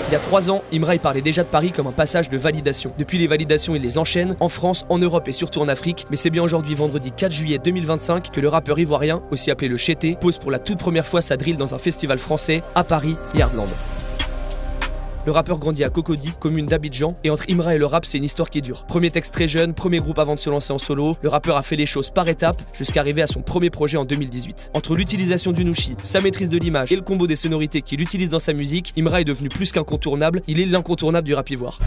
Il y a 3 ans, Imra il parlait déjà de Paris comme un passage de validation. Depuis les validations, il les enchaîne, en France, en Europe et surtout en Afrique. Mais c'est bien aujourd'hui, vendredi 4 juillet 2025, que le rappeur ivoirien, aussi appelé le Chété, pose pour la toute première fois sa drill dans un festival français, à Paris, Yardland. Le rappeur grandit à Cocody, commune d'Abidjan, et entre Imra et le rap, c'est une histoire qui est dure. Premier texte très jeune, premier groupe avant de se lancer en solo, le rappeur a fait les choses par étapes jusqu'à arriver à son premier projet en 2018. Entre l'utilisation du nushi, sa maîtrise de l'image et le combo des sonorités qu'il utilise dans sa musique, Imra est devenu plus qu'incontournable, il est l'incontournable du rap ivoire.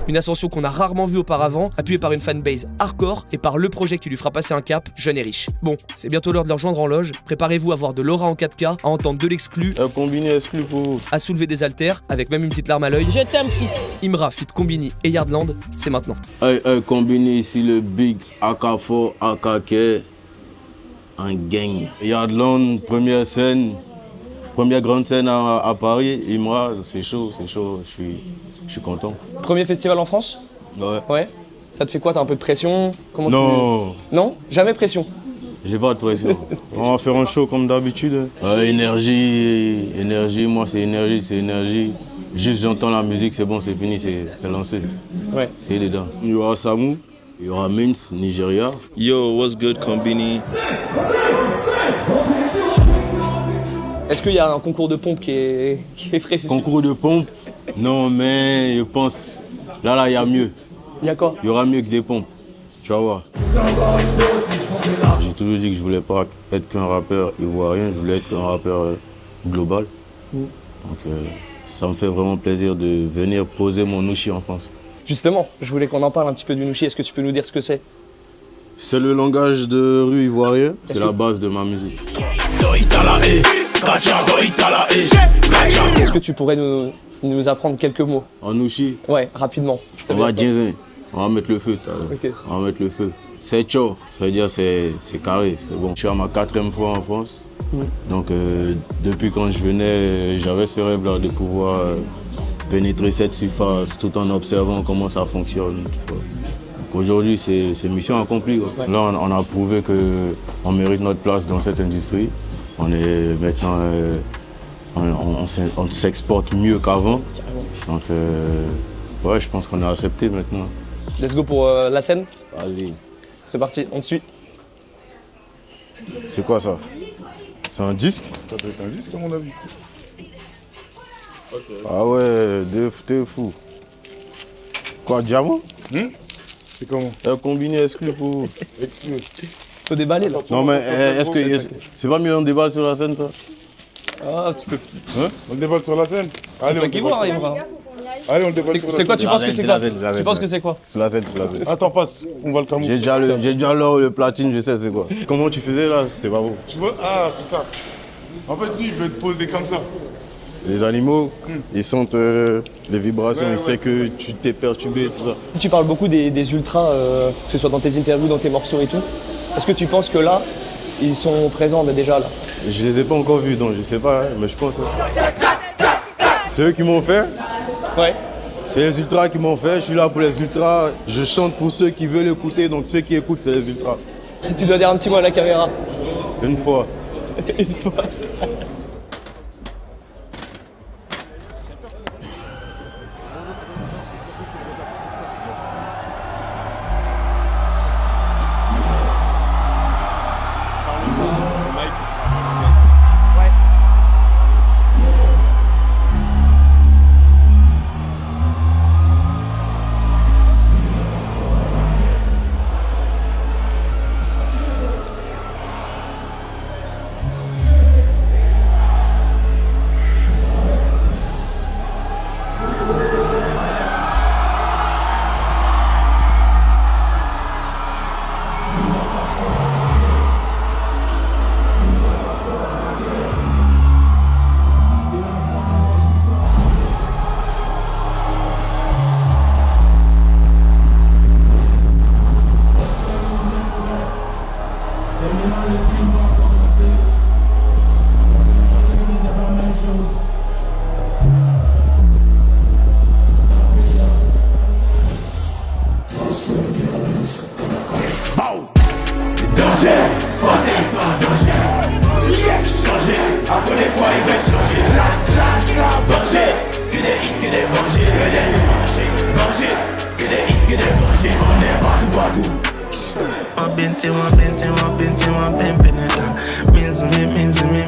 Une ascension qu'on a rarement vue auparavant, appuyée par une fanbase hardcore et par le projet qui lui fera passer un cap, jeune et riche. Bon, c'est bientôt l'heure de leur rejoindre en loge, préparez-vous à voir de l'aura en 4K, à entendre de l'exclu, Combini exclu pour vous. À soulever des haltères, avec même une petite larme à l'œil. Je t'aime, fils. Imra, fit Combini et Yardland, c'est maintenant. Combini ici, le big AK4, AKK, un gang. Yardland, première scène, première grande scène à Paris. Imra, c'est chaud, je suis content. Premier festival en France? Ouais. Ça te fait quoi? T'as un peu de pression? Non. Non? Jamais pression? J'ai pas de pression. On va faire un show comme d'habitude. Énergie, moi c'est énergie. Juste j'entends la musique, c'est bon, c'est fini, c'est lancé. Ouais. C'est dedans. Il y aura Samu, il y aura Mince, Nigeria. Yo, what's good, Combini? Est-ce qu'il y a un concours de pompe qui est prévu? Concours de pompe? Non, mais je pense, là, il y a mieux. Il y a quoi? Il y aura mieux que des pompes, tu vas voir. J'ai toujours dit que je voulais pas être qu'un rappeur ivoirien, je voulais être qu'un rappeur global. Donc ça me fait vraiment plaisir de venir poser mon nushi en France. Justement, je voulais qu'on en parle un petit peu du nushi, est-ce que tu peux nous dire ce que c'est? C'est le langage de rue ivoirien, c'est la base de ma musique. Est-ce que tu pourrais nous apprendre quelques mots? En nushi? Ouais, rapidement. On va jazzer, on va mettre le feu. Okay. On va mettre le feu. C'est chaud, ça veut dire c'est carré, c'est bon. Je suis à ma 4e fois en France. Donc depuis quand je venais, j'avais ce rêve-là de pouvoir pénétrer cette surface tout en observant comment ça fonctionne. Donc aujourd'hui, c'est mission accomplie. Ouais. Là, on a prouvé qu'on mérite notre place dans cette industrie. On est maintenant, on s'exporte mieux qu'avant. Donc ouais, je pense qu'on a accepté maintenant. Let's go pour la scène. Vas-y. C'est parti, on te suit. C'est quoi ça? C'est un disque? Ça doit être un disque à mon avis. Okay. Ah ouais, t'es fou. Quoi, diamant? C'est comment? Un combiné exclu pour vous. Exclu. Faut déballer là. Non mais est-ce que c'est pas mieux on déballe sur la scène ça? Ah, tu peux. Hein? On déballe sur la scène? C'est toi qui vois, Imra. Allez, on déballe sur la scène. C'est quoi, tu penses que c'est quoi? Tu penses que c'est quoi? Sur la scène. Attends, passe, on va le camoufler. J'ai déjà l'or, le platine, je sais c'est quoi. Comment tu faisais là? C'était pas beau. Tu vois? Ah, c'est ça. En fait, lui, il veut te poser comme ça. Les animaux, ils sentent les vibrations, ils savent que tu t'es perturbé, tout ça. Tu parles beaucoup des ultras, que ce soit dans tes interviews, dans tes morceaux et tout. Est-ce que tu penses que là, ils sont présents déjà là? Je les ai pas encore vus, donc je sais pas, mais je pense. C'est eux qui m'ont fait? Ouais. C'est les ultras qui m'ont fait, je suis là pour les ultras. Je chante pour ceux qui veulent écouter, donc ceux qui écoutent, c'est les ultras. Si tu dois dire un petit mot à la caméra. Une fois. Une fois. Changer, appelez-toi, il va changer. des manger, que des hits, que des manger, on est partout. My binti,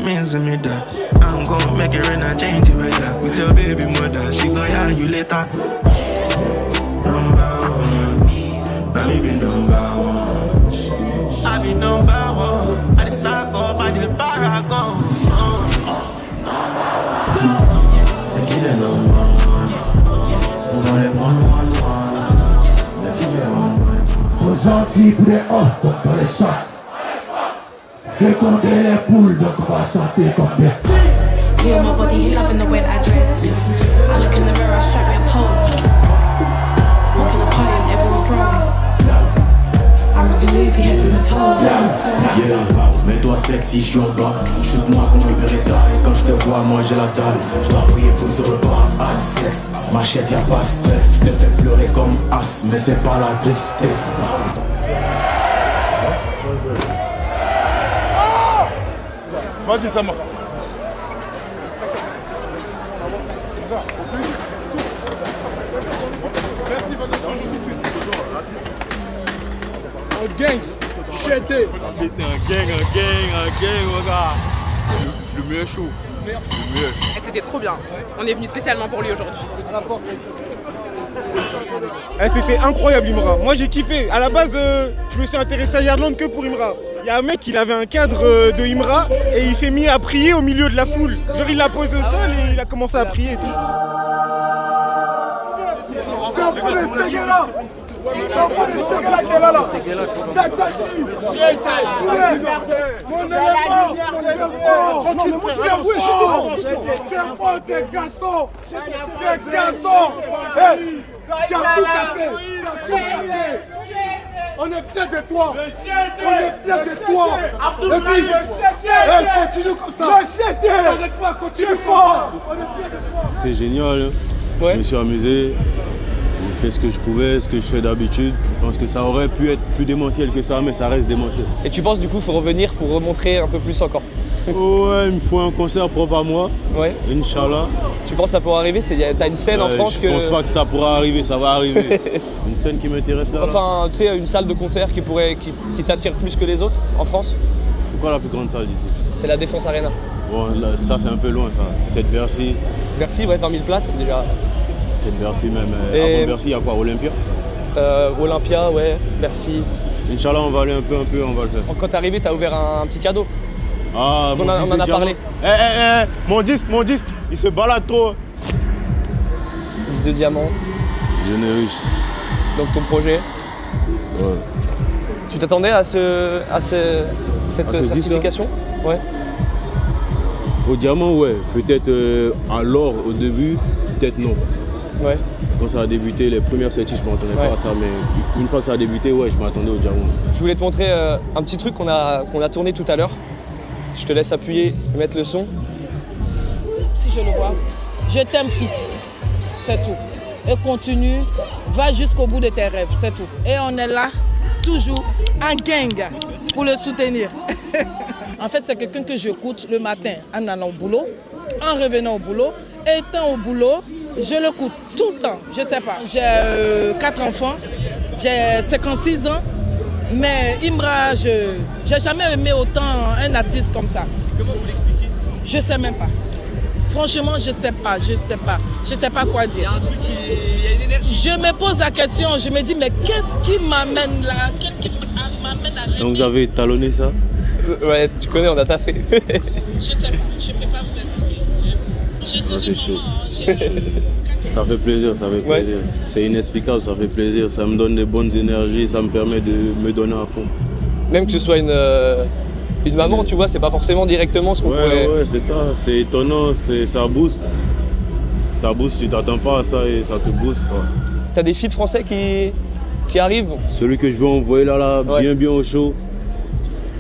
means me that I'm gonna make it rain and change the weather. With your baby mother, she gon' hear you later. Number one, let me be number one. I be number one, I just start up at the paragon. C'est qui le number one? On va les prendre one. Les filles one. Trop gentil pour les os comme dans les chats. Féconder les poules, donc on va chanter comme des. He on my body, he loving the way that I dress. I look in the mirror, I strike me a pose. Walk in the party and everyone froze. I'm rocking Louis, heads in the toes. Yeah, mets-toi sexy, je suis en bas. Shoot-moi comme un Beretta. Et quand je te vois, moi j'ai la dalle. Je dois prier pour ce repas. Pas de sexe, machette, y'a pas de stress. Te fais pleurer comme as, mais c'est pas la tristesse. Vas-y, ça marche. Merci, vas-y, change tout de suite. Un gang, jeté. C'était un gang, regarde. Le meilleur show. Le meilleur. C'était trop bien. On est venu spécialement pour lui aujourd'hui. C'était incroyable Imra. Moi j'ai kiffé. À la base, je me suis intéressé à Yardland que pour Imra. Il y a un mec, il avait un cadre de Imra et il s'est mis à prier au milieu de la foule. Genre il l'a posé au sol et il a commencé à prier et tout. C'est un peu de Seguela. C'est un peu de Seguela qui est là. Takashi. Mon élément. Tranquille, moi je suis avoué, t'es un t'es garçon. T'es garçon. Tu as tout cassé. On est fiers de toi. On est fiers de toi. Et puis, continue comme ça. Avec toi, continue fort. C'était génial. Ouais. Je me suis amusé. J'ai fait ce que je pouvais, ce que je fais d'habitude. Je pense que ça aurait pu être plus démentiel que ça, mais ça reste démentiel. Et tu penses du coup qu'il faut revenir pour remontrer un peu plus encore? Ouais, il me faut un concert propre à moi. Ouais. Inch'Allah. Tu penses que ça pourra arriver? T'as une scène en France que... Je pense pas que ça pourra arriver, ça va arriver. Une scène qui m'intéresse là. Enfin, tu sais, une salle de concert qui t'attire plus que les autres en France? C'est quoi la plus grande salle d'ici? C'est la Défense Arena. Bon, là, ça c'est un peu loin ça. Peut-être Bercy. Bercy, ouais, 20 000 places, c'est déjà... Peut-être Bercy même. Et... Avant Bercy, il y a quoi? Olympia? Olympia, ouais, Bercy. Inch'Allah, on va aller un peu, on va le faire. Quand t'es arrivé, t'as ouvert un petit cadeau. Ah, on en a parlé. Mon disque, il se balade trop. 10 de diamant. Jeune et riche. Donc ton projet. Ouais. Tu t'attendais à cette certification? Ouais. Au diamant, ouais. Peut-être à l'or au début, peut-être non. Ouais. Quand ça a débuté, les premières certifs, je ne m'attendais pas à ça, mais une fois que ça a débuté, ouais, je m'attendais au diamant. Je voulais te montrer un petit truc qu'on a tourné tout à l'heure. Je te laisse appuyer et mettre le son. Si je le vois, je t'aime fils, c'est tout. Et continue, va jusqu'au bout de tes rêves, c'est tout. Et on est là, toujours en gang, pour le soutenir. En fait, c'est quelqu'un que j'écoute le matin en allant au boulot, en revenant au boulot, étant au boulot, je l'écoute tout le temps, je sais pas. J'ai 4 enfants, j'ai 56 ans. Mais Imra, je n'ai jamais aimé autant un artiste comme ça. Comment vous l'expliquez? Je sais même pas. Franchement, je sais pas quoi dire. Il y a un truc il y a une énergie. Je me pose la question, je me dis, mais qu'est-ce qui m'amène là? Qu'est-ce qui m'amène à l'aimer? Donc vous avez talonné ça? Ouais, tu connais, on a taffé. Je sais pas, je peux pas vous expliquer. Je suis chaud. Ça fait plaisir, ça fait plaisir. Ouais. C'est inexplicable, ça fait plaisir. Ça me donne des bonnes énergies, ça me permet de me donner à fond. Même que ce soit une maman, tu vois, c'est pas forcément directement ce qu'on pourrait... Ouais, c'est ça. C'est étonnant, ça booste. Ça booste, tu t'attends pas à ça et ça te booste, quoi. T'as des feats français qui arrivent? Celui que je vais envoyer là, ouais. bien au chaud.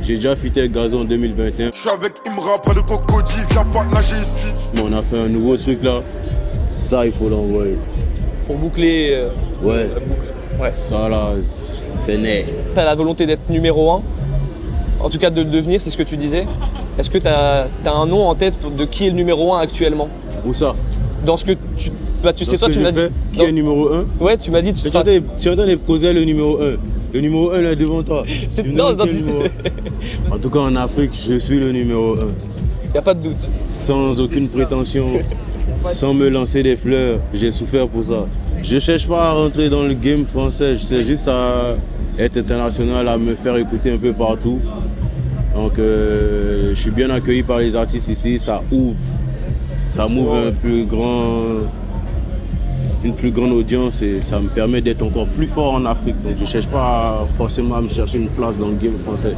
J'ai déjà fité avec Gazon en 2021. Je suis avec Imra, près de Cocody, viens pas nager ici. Mais on a fait un nouveau truc là. Ça, il faut l'envoyer. Pour boucler ouais. La boucle. Ouais. Ça là, c'est né. T'as la volonté d'être numéro 1, en tout cas de le devenir, c'est ce que tu disais. Est-ce que t'as un nom en tête de qui est le numéro 1 actuellement? Où ça? Dans ce que Bah tu sais toi, tu m'as dit... Qui est numéro 1? Ouais, tu m'as dit... Tu entends les causer le numéro 1. Le numéro 1 là devant toi. En tout cas en Afrique, je suis le numéro 1. Y a pas de doute. Sans aucune prétention, sans me lancer des fleurs, j'ai souffert pour ça. Je cherche pas à rentrer dans le game français, je sais juste à être international, à me faire écouter un peu partout. Donc je suis bien accueilli par les artistes ici, ça ouvre une plus grande audience et ça me permet d'être encore plus fort en Afrique. Donc je ne cherche pas forcément à me chercher une place dans le game français.